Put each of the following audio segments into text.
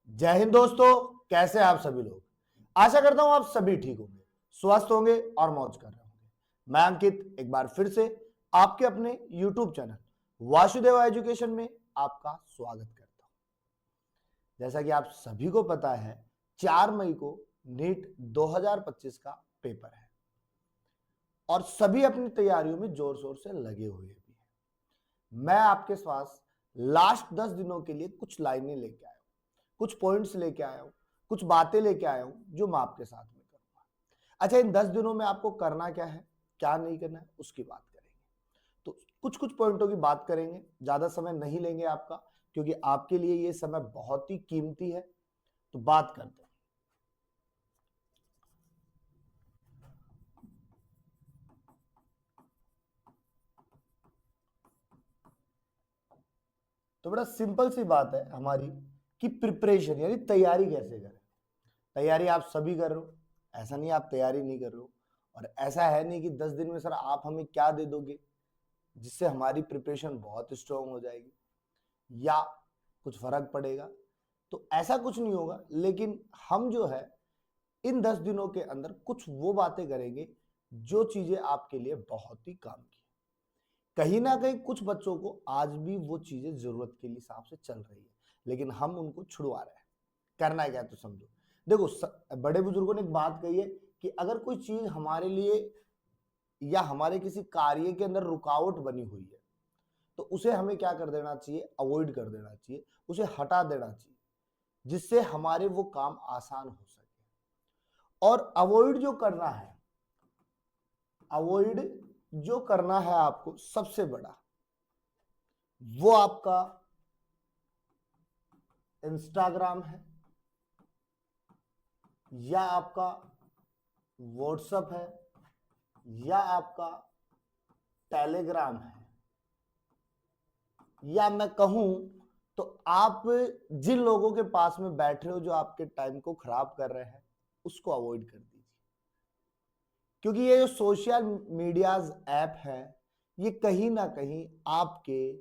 जय हिंद दोस्तों। कैसे हैं आप सभी लोग। आशा करता हूं आप सभी ठीक होंगे, स्वस्थ होंगे और मौज कर रहे होंगे। मैं अंकित एक बार फिर से आपके अपने YouTube चैनल वासुदेव एजुकेशन में आपका स्वागत करता हूं। जैसा कि आप सभी को पता है 4 मई को नीट 2025 का पेपर है और सभी अपनी तैयारियों में जोर शोर से लगे हुए भी हैं। मैं आपके पास लास्ट 10 दिनों के लिए कुछ लाइनें लेके आया हूं, कुछ पॉइंट्स लेके आया हूं, कुछ बातें लेके आया हूं जो मैं आपके साथ में करूंगा। अच्छा, इन 10 दिनों में आपको करना क्या है, क्या नहीं करना है, उसकी बात करेंगे। तो कुछ कुछ पॉइंटों की बात करेंगे, ज्यादा समय नहीं लेंगे आपका, क्योंकि आपके लिए ये समय बहुत ही कीमती है। तो बात करते हैं। तो बड़ा सिंपल सी बात है हमारी कि प्रिपरेशन यानी तैयारी कैसे करें। तैयारी आप सभी कर रहे हो, ऐसा नहीं आप तैयारी नहीं कर रहे हो, और ऐसा है नहीं कि 10 दिन में सर आप हमें क्या दे दोगे जिससे हमारी प्रिपरेशन बहुत स्ट्रांग हो जाएगी या कुछ फर्क पड़ेगा। तो ऐसा कुछ नहीं होगा, लेकिन हम जो है इन 10 दिनों के अंदर कुछ वो बातें करेंगे जो चीजें आपके लिए बहुत ही काम की। कहीं ना कहीं कुछ बच्चों को आज भी वो चीजें जरूरत के हिसाब से चल रही है, लेकिन हम उनको छुड़वा रहे हैं। करना है क्या, तो समझो। देखो बड़े बुजुर्गों ने एक बात कही है कि अगर कोई चीज हमारे लिए या हमारे किसी कार्य के अंदर रुकावट बनी हुई है तो उसे हमें क्या कर देना चाहिए, अवॉइड कर देना चाहिए, उसे हटा देना चाहिए, जिससे हमारे वो काम आसान हो सके। और अवॉइड जो करना है, अवॉइड जो करना है आपको सबसे बड़ा, वो आपका इंस्टाग्राम है या आपका व्हाट्सएप है या आपका टेलीग्राम है, या मैं कहूं तो आप जिन लोगों के पास में बैठ रहे हो जो आपके टाइम को खराब कर रहे हैं उसको अवॉइड कर दीजिए। क्योंकि ये जो सोशल मीडियाज ऐप है ये कहीं ना कहीं आपके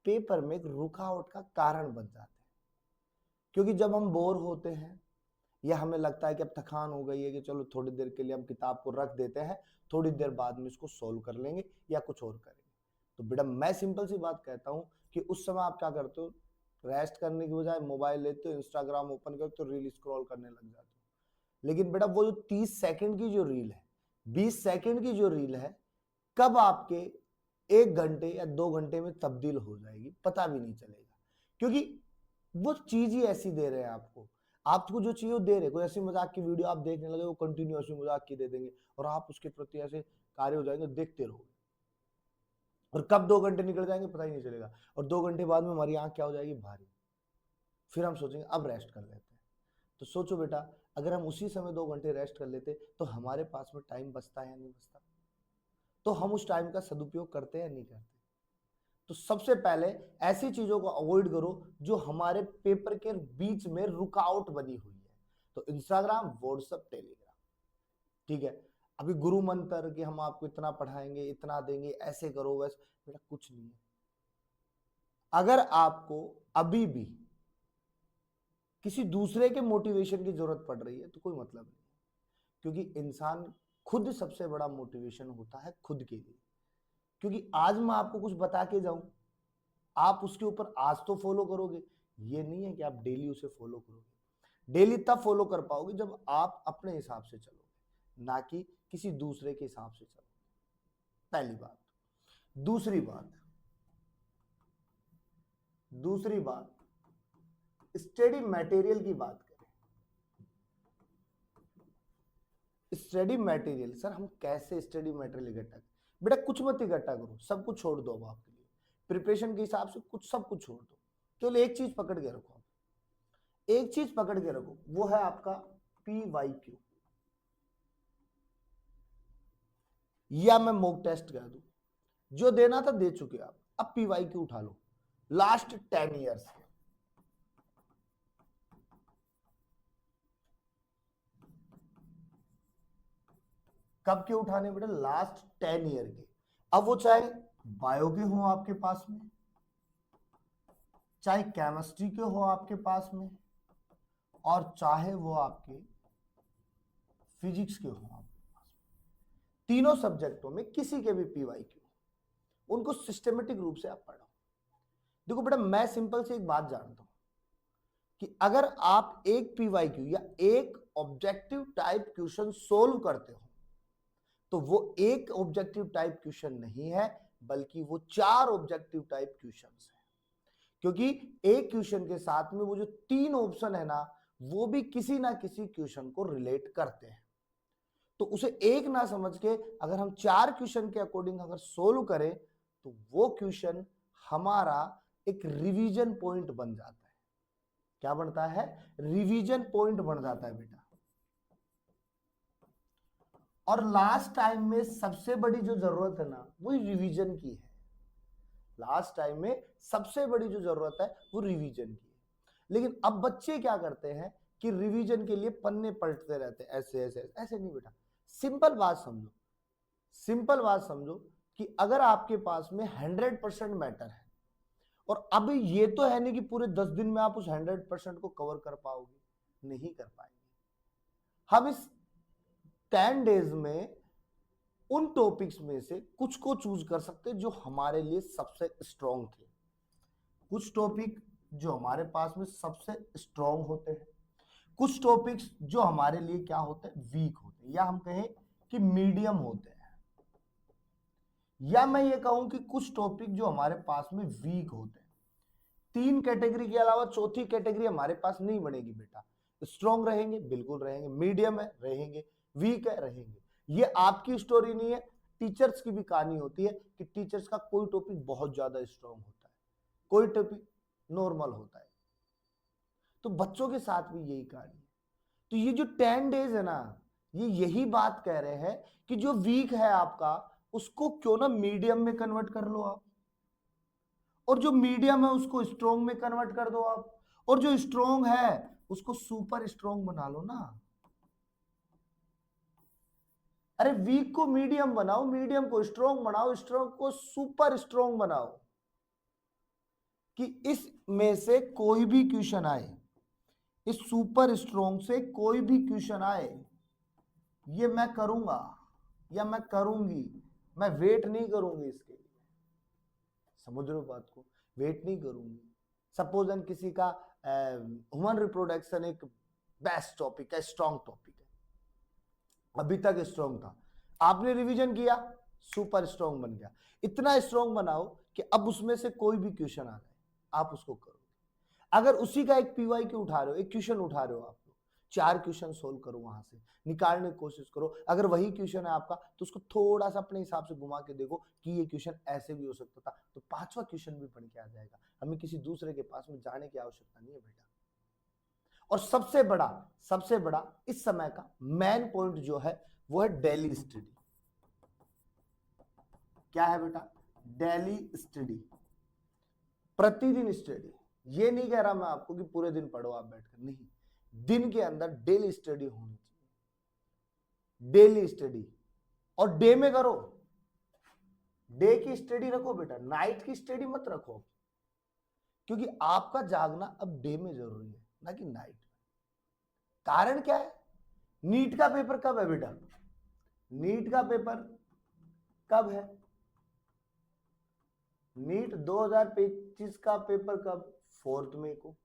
पेपर में एक रुकावट का कारण बन जाते हैं। क्योंकि जब हम बोर होते हैं या हमें लगता है कि अब थकान हो गई है कि चलो थोड़ी देर के लिए हम किताब को रख देते हैं, थोड़ी देर बाद में इसको सोल्व कर लेंगे या कुछ और करेंगे, तो बेटा मैं सिंपल सी बात कहता हूं कि उस समय आप क्या करते हो, रेस्ट करने की बजाय मोबाइल लेते हो, इंस्टाग्राम ओपन करते हो, रील स्क्रॉल करने लग जाते हो। लेकिन बेटा वो जो 30 सेकंड की जो रील है, 20 सेकंड की जो रील है, कब आपके 1 घंटे या 2 घंटे में तब्दील हो जाएगी पता भी नहीं चलेगा। क्योंकि वो चीज ही ऐसी दे रहे हैं आपको, आपको जो चाहिए वो दे रहे। कोई ऐसी मजाक की वीडियो आप देखने लगे, वो कंटिन्यू ऐसी मजाक की दे देंगे और आप उसके प्रति ऐसे कार्य हो जाएंगे, देखते रहोगे और कब 2 घंटे निकल जाएंगे पता ही नहीं चलेगा। और 2 घंटे बाद में हमारी आंख क्या हो जाएगी, भारी। फिर हम सोचेंगे अब रेस्ट कर लेते हैं। तो सोचो बेटा, अगर हम उसी समय 2 घंटे रेस्ट कर लेते तो हमारे पास में टाइम बचता है या नहीं बचता, तो हम उस टाइम का सदुपयोग करते हैं या नहीं करते। तो सबसे पहले ऐसी चीजों को अवॉइड करो जो हमारे पेपर के बीच में रुकावट बनी हुई है। तो इंस्टाग्राम, व्हाट्सएप, टेलीग्राम, ठीक है। अभी गुरु मंत्र कि हम आपको इतना पढ़ाएंगे, इतना देंगे, ऐसे करो वैसे, बेटा कुछ नहीं है। अगर आपको अभी भी किसी दूसरे के मोटिवेशन की जरूरत पड़ रही है तो कोई मतलब नहीं, क्योंकि इंसान खुद सबसे बड़ा मोटिवेशन होता है खुद के लिए। क्योंकि आज मैं आपको कुछ बता के जाऊं, आप उसके ऊपर आज तो फॉलो करोगे, ये नहीं है कि आप डेली उसे फॉलो करोगे। डेली तब फॉलो कर पाओगे जब आप अपने हिसाब से चलोगे, ना कि किसी दूसरे के हिसाब से चलोगे। पहली बात। दूसरी बात, दूसरी बात, स्टडी मटेरियल की बात करें। स्टडी मटेरियल, सर हम कैसे स्टडी मटेरियल इकट्ठा करें। बेटा कुछ मत इकट्ठा करो, सब कुछ छोड़ दो। अब आपके लिए प्रिपरेशन के हिसाब से कुछ सब कुछ छोड़ दो, केवल एक चीज पकड़ के रखो। एक चीज पकड़ के रखो, वो है आपका PYQ, या मैं मॉक टेस्ट कह दूं, जो देना था दे चुके आप, अब PYQ उठा लो लास्ट 10 ईयर्स के। कब के उठाने बेटा, लास्ट 10 ईयर के। अब वो चाहे बायो के हो आपके पास में, चाहे केमिस्ट्री के हो आपके पास में, और चाहे वो आपके फिजिक्स के हो, तीनों सब्जेक्टों में किसी के भी पीवाईक्यू, उनको सिस्टमेटिक रूप से आप पढ़ो। देखो बेटा, मैं सिंपल से एक बात जानता हूं कि अगर आप एक पीवाईक्यू या एक ऑब्जेक्टिव टाइप क्वेश्चन सोल्व करते हो तो वो एक ऑब्जेक्टिव टाइप क्वेश्चन नहीं है, बल्कि वो 4 ऑब्जेक्टिव टाइप क्वेश्चंस है। क्योंकि एक क्वेश्चन के साथ में वो जो 3 ऑप्शन है ना, वो भी किसी ना किसी क्वेश्चन को रिलेट करते हैं। तो उसे एक ना समझ के अगर हम 4 क्वेश्चन के अकॉर्डिंग अगर सोल्व करें तो वो क्वेश्चन हमारा एक रिवीजन पॉइंट बन जाता है। क्या बनता है? रिवीजन पॉइंट बन जाता है बेटा। और लास्ट टाइम में सबसे बड़ी जो जरूरत है ना, वो रिवीजन की है। लास्ट टाइम में सबसे बड़ी जो जरूरत है वो रिवीजन की है। लेकिन अब बच्चे क्या करते हैं कि रिवीजन के लिए पन्ने पलटते रहते हैं, ऐसे ऐसे ऐसे नहीं बेटा। सिंपल बात समझो, सिंपल बात समझो कि अगर आपके पास में 100% मैटर है, और अभी ये तो है नहीं कि पूरे 10 दिन में आप उस 100% को कवर कर पाओगे, नहीं कर पाएंगे। हम इस 10 डेज में उन टॉपिक्स में से कुछ को चूज कर सकते हैं जो हमारे लिए सबसे स्ट्रॉन्ग थे। कुछ टॉपिक जो हमारे पास में सबसे स्ट्रॉन्ग होते हैं, कुछ टॉपिक्स जो हमारे लिए क्या होते हैं, वीक होते हैं, या हम कहें कि मीडियम होते हैं, या मैं ये कहूं कि कुछ टॉपिक जो हमारे पास में वीक होते हैं। 3 कैटेगरी के अलावा चौथी कैटेगरी हमारे पास नहीं बनेगी बेटा। स्ट्रॉन्ग रहेंगे, बिल्कुल रहेंगे, मीडियम है रहेंगे, वीक है रहेंगे। ये आपकी स्टोरी नहीं है, टीचर्स की भी कहानी होती है कि टीचर्स का कोई टॉपिक बहुत ज्यादा स्ट्रॉन्ग होता है, कोई टॉपिक नॉर्मल होता है। तो बच्चों के साथ भी यही कहानी है। तो ये जो 10 डेज है ना, ये यही बात कह रहे हैं कि जो वीक है आपका, उसको क्यों ना मीडियम में कन्वर्ट कर लो आप, और जो मीडियम है उसको स्ट्रॉन्ग में कन्वर्ट कर दो आप, और जो स्ट्रॉन्ग है उसको सुपर स्ट्रॉन्ग बना लो ना। अरे वीक को मीडियम बनाओ, मीडियम को स्ट्रॉन्ग बनाओ, स्ट्रॉन्ग को सुपर स्ट्रॉन्ग बनाओ, कि इस में से कोई भी क्वेश्चन आए, इस सुपर स्ट्रॉन्ग से कोई भी क्वेश्चन आए, ये मैं करूंगा या मैं करूंगी, मैं वेट नहीं करूंगी इसके लिए। समझ रहे हो बात को? वेट नहीं करूंगी। सपोज एन किसी का ह्यूमन रिप्रोडक्शन एक बेस्ट टॉपिक है, स्ट्रॉन्ग टॉपिक है, अभी तक स्ट्रॉन्ग था, आपने रिवीजन किया, सुपर स्ट्रॉन्ग बन गया। इतना स्ट्रॉन्ग बनाओ कि अब उसमें से कोई भी क्वेश्चन आ जाए आप उसको करोगे। अगर उसी का एक पीवाईक्यू उठा रहे हो, एक क्वेश्चन उठा रहे हो आप लोग, 4 क्वेश्चन सोल्व करो, वहां से निकालने की कोशिश करो। अगर वही क्वेश्चन है आपका तो उसको थोड़ा सा अपने हिसाब से घुमा के देखो कि ये क्वेश्चन ऐसे भी हो सकता था, तो 5वां क्वेश्चन भी बन के आ जाएगा। हमें किसी दूसरे के पास में जाने की आवश्यकता नहीं है बेटा। और सबसे बड़ा इस समय का मेन पॉइंट जो है वो है डेली स्टडी। क्या है बेटा? डेली स्टडी, प्रतिदिन स्टडी। ये नहीं कह रहा मैं आपको कि पूरे दिन पढ़ो आप बैठकर, नहीं, दिन के अंदर डेली स्टडी होनी चाहिए, डेली स्टडी। और डे में करो, डे की स्टडी रखो बेटा, नाइट की स्टडी मत रखो, क्योंकि आपका जागना अब डे में जरूरी है, ना कि नाइट में। कारण क्या है? नीट का पेपर कब है बेटा? नीट का पेपर कब है? नीट 2025 का पेपर कब? 4 मई को।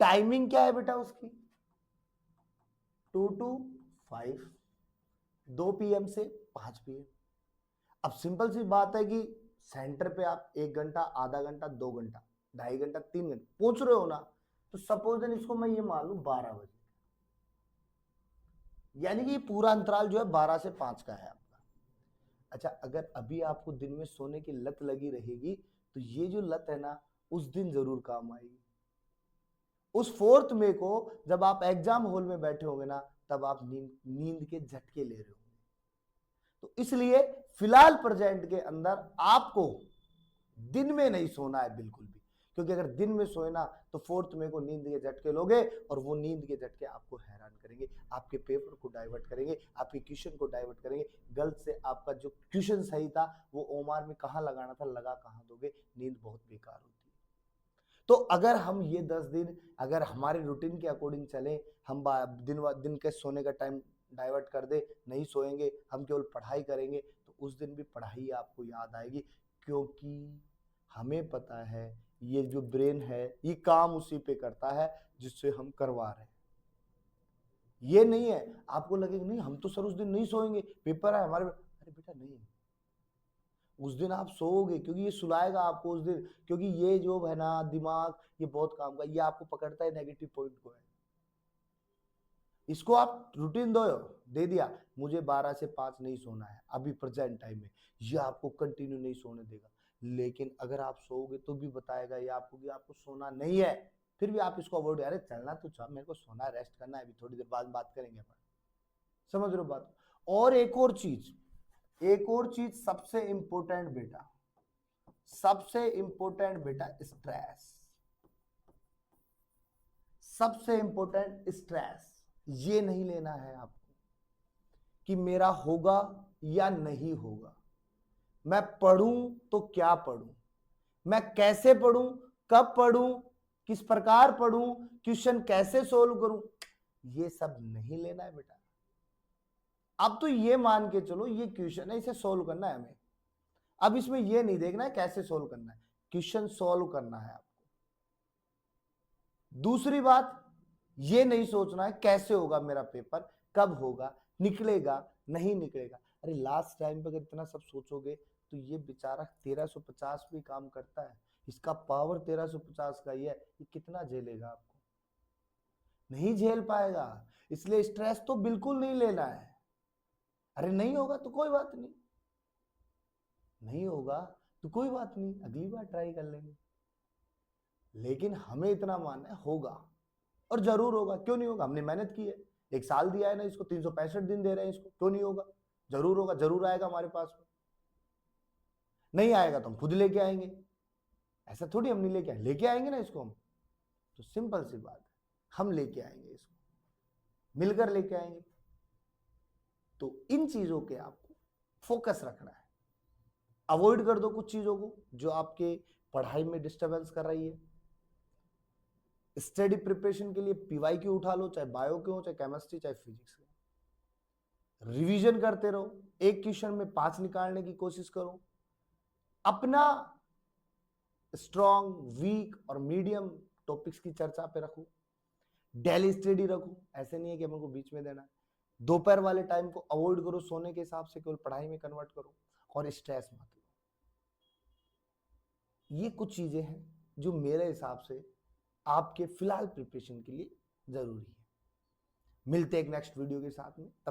टाइमिंग क्या है बेटा उसकी? 2 to 5, 2 PM से 5 PM। अब सिंपल सी बात है कि सेंटर पे आप 1 घंटा, आधा घंटा, 2 घंटा, 2.5 घंटा, 3 घंटे पहुंच रहे हो ना, तो सपोज इसको मैं ये मान लू 12 बजे, यानी कि पूरा अंतराल जो है 12 से 5 का है आपका। अच्छा, अगर अभी आपको दिन में सोने की लत लगी रहेगी तो ये जो लत है ना, उस दिन जरूर काम आएगी। उस 4 मई को जब आप एग्जाम हॉल में बैठे होंगे ना, तब आप नींद के झटके ले रहे होंगे। तो इसलिए फिलहाल प्रेजेंट के अंदर आपको दिन में नहीं सोना है बिल्कुल भी, क्योंकि अगर दिन में सोए ना तो 4 मई को नींद के झटके लोगे, और वो नींद के झटके आपको हैरान करेंगे, आपके पेपर को डाइवर्ट करेंगे, आपके क्वेश्चन को डाइवर्ट करेंगे। गलत से आपका जो क्वेश्चन सही था वो ओमार में कहां लगाना था, लगा कहां दोगे, नींद बहुत बेकार होती है। तो अगर हम ये 10 दिन अगर हमारे रूटीन के अकॉर्डिंग चलें, हम दिन के सोने का टाइम डाइवर्ट कर दे, नहीं सोएंगे, हम केवल पढ़ाई करेंगे, तो उस दिन भी पढ़ाई आपको याद आएगी, क्योंकि हमें पता है ये जो ब्रेन है ये काम उसी पे करता है जिससे हम करवा रहे हैं। ये नहीं है आपको लगेगा नहीं हम तो सर उस दिन नहीं सोएंगे, पेपर है हमारे, अरे बेटा नहीं, उस दिन आप सोओगे, क्योंकि ये सुलाएगा आपको उस दिन, क्योंकि ये जो है ना दिमाग ये बहुत काम का, ये आपको पकड़ता है नेगेटिव पॉइंट को है। इसको आप रूटीन दे दिया, मुझे 12 से 5 नहीं सोना है अभी प्रेजेंट टाइम में, ये आपको कंटिन्यू नहीं सोने देगा। लेकिन अगर आप सोओगे तो भी बताएगा ये आपको कि आपको सोना नहीं है, फिर भी आप इसको अवॉइड, अरे चलना तो चाह, मेरे को सोना है, रेस्ट करना है, अभी थोड़ी देर बाद बात करेंगे अपन। समझ रहे हो बात? और एक और चीज सबसे इंपॉर्टेंट बेटा, सबसे इंपॉर्टेंट बेटा स्ट्रेस, सबसे इंपॉर्टेंट स्ट्रेस। ये नहीं लेना है आपको कि मेरा होगा या नहीं होगा, मैं पढ़ूं तो क्या पढ़ूं, मैं कैसे पढ़ूं, कब पढ़ूं, किस प्रकार पढ़ूं, क्वेश्चन कैसे सोल्व करूं, ये सब नहीं लेना है बेटा। अब तो ये मान के चलो ये क्वेश्चन है, इसे सोल्व करना है हमें, अब इसमें ये नहीं देखना है कैसे सोल्व करना है, क्वेश्चन सोल्व करना है आपको। दूसरी बात, ये नहीं सोचना है कैसे होगा मेरा पेपर, कब होगा, निकलेगा नहीं निकलेगा। अरे लास्ट टाइम पे अगर इतना सब सोचोगे तो ये बेचारा 1350 भी काम करता है, इसका पावर 1350 का ही है, ये कितना झेलेगा आपको, नहीं झेल पाएगा। इसलिए स्ट्रेस तो बिल्कुल नहीं लेना है। अरे नहीं होगा तो कोई बात नहीं, नहीं होगा तो कोई बात नहीं, अगली बार ट्राई कर लेंगे। लेकिन हमें इतना मानना है होगा, और जरूर होगा, क्यों नहीं होगा, हमने मेहनत की है, 1 साल दिया है ना इसको, 365 दिन दे रहे हैं इसको, क्यों नहीं होगा, जरूर होगा, जरूर आएगा हमारे पास में। नहीं आएगा तो हम खुद लेके आएंगे, ऐसा थोड़ी हम नहीं लेके आएंगे ना इसको हम, तो सिंपल सी बात है, हम लेके आएंगे इसको, मिलकर लेके आएंगे। तो इन चीजों के आपको फोकस रखना है, अवॉइड कर दो कुछ चीजों को जो आपके पढ़ाई में डिस्टरबेंस कर रही है। स्टडी प्रिपरेशन के लिए पीवाईक्यू उठा लो, चाहे बायो के हो, चाहे केमिस्ट्री, चाहे फिजिक्स के, रिवीजन करते रहो, एक क्वेश्चन में 5 निकालने की कोशिश करो, अपना स्ट्रॉन्ग, वीक और मीडियम टॉपिक्स की चर्चा पे रखो, डेली स्टडी रखो, ऐसे नहीं है कि हमको बीच में देना है, दोपहर वाले टाइम को अवॉइड करो, सोने के हिसाब से केवल पढ़ाई में कन्वर्ट करो, और स्ट्रेस मत लो। ये कुछ चीजें हैं जो मेरे हिसाब से आपके फिलहाल प्रिपरेशन के लिए जरूरी है। मिलते हैं एक नेक्स्ट वीडियो के साथ में, तब